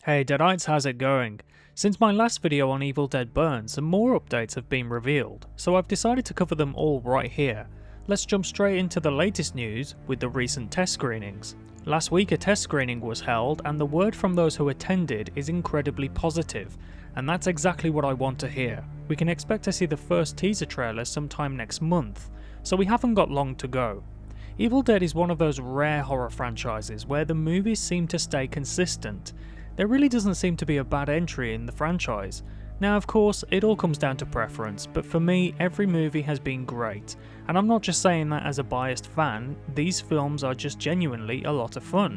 Hey Deadites, how's it going? Since my last video on Evil Dead Burns, some more updates have been revealed, so I've decided to cover them all right here. Let's jump straight into the latest news with the recent test screenings. Last week a test screening was held and the word from those who attended is incredibly positive, and that's exactly what I want to hear. We can expect to see the first teaser trailer sometime next month, so we haven't got long to go. Evil Dead is one of those rare horror franchises where the movies seem to stay consistent. There really doesn't seem to be a bad entry in the franchise. Now of course, it all comes down to preference, but for me, every movie has been great, and I'm not just saying that as a biased fan, these films are just genuinely a lot of fun.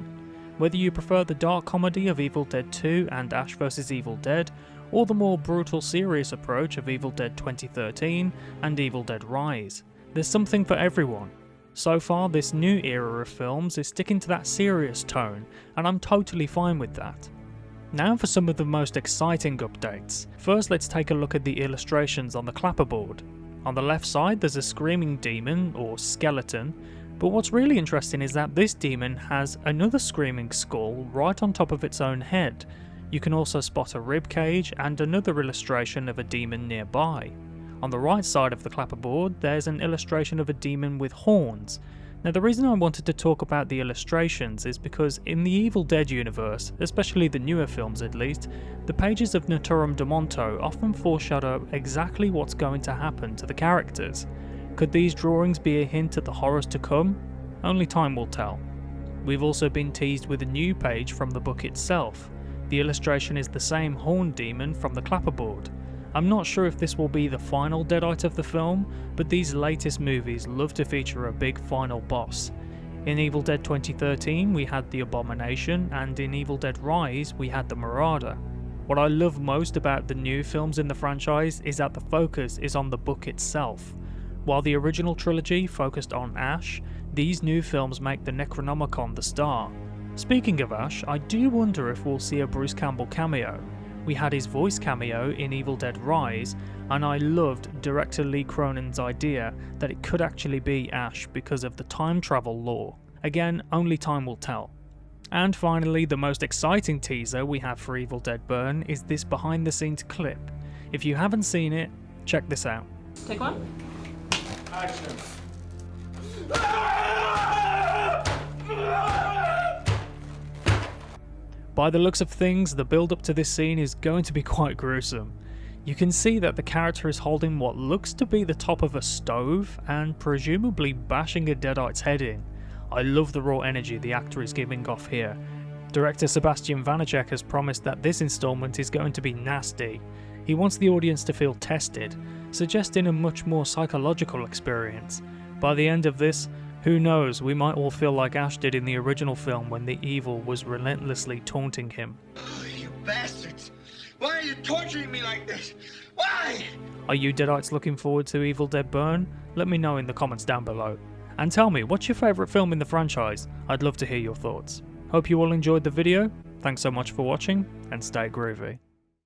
Whether you prefer the dark comedy of Evil Dead 2 and Ash vs Evil Dead, or the more brutal serious approach of Evil Dead 2013 and Evil Dead Rise, there's something for everyone. So far, this new era of films is sticking to that serious tone, and I'm totally fine with that. Now for some of the most exciting updates. First, let's take a look at the illustrations on the clapperboard. On the left side there's a screaming demon, or skeleton, but what's really interesting is that this demon has another screaming skull right on top of its own head. You can also spot a rib cage and another illustration of a demon nearby. On the right side of the clapperboard there's an illustration of a demon with horns. Now the reason I wanted to talk about the illustrations is because in the Evil Dead universe, especially the newer films at least, the pages of Naturum de Monto often foreshadow exactly what's going to happen to the characters. Could these drawings be a hint at the horrors to come? Only time will tell. We've also been teased with a new page from the book itself. The illustration is the same horned demon from the clapperboard. I'm not sure if this will be the final Deadite of the film, but these latest movies love to feature a big final boss. In Evil Dead 2013 we had the Abomination, and in Evil Dead Rise we had the Marauder. What I love most about the new films in the franchise is that the focus is on the book itself. While the original trilogy focused on Ash, these new films make the Necronomicon the star. Speaking of Ash, I do wonder if we'll see a Bruce Campbell cameo. We had his voice cameo in Evil Dead Rise, and I loved director Lee Cronin's idea that it could actually be Ash because of the time travel lore. Again, only time will tell. And finally, the most exciting teaser we have for Evil Dead Burn is this behind the scenes clip. If you haven't seen it, check this out. Take one. Action. By the looks of things, the build up to this scene is going to be quite gruesome. You can see that the character is holding what looks to be the top of a stove and presumably bashing a Deadite's head in. I love the raw energy the actor is giving off here. Director Sebastian Vanacek has promised that this installment is going to be nasty. He wants the audience to feel tested, suggesting a much more psychological experience. By the end of this, who knows, we might all feel like Ash did in the original film when the evil was relentlessly taunting him. Oh, you bastards! Why are you torturing me like this? Why? Are you Deadites looking forward to Evil Dead Burn? Let me know in the comments down below. And tell me, what's your favourite film in the franchise? I'd love to hear your thoughts. Hope you all enjoyed the video, thanks so much for watching, and stay groovy.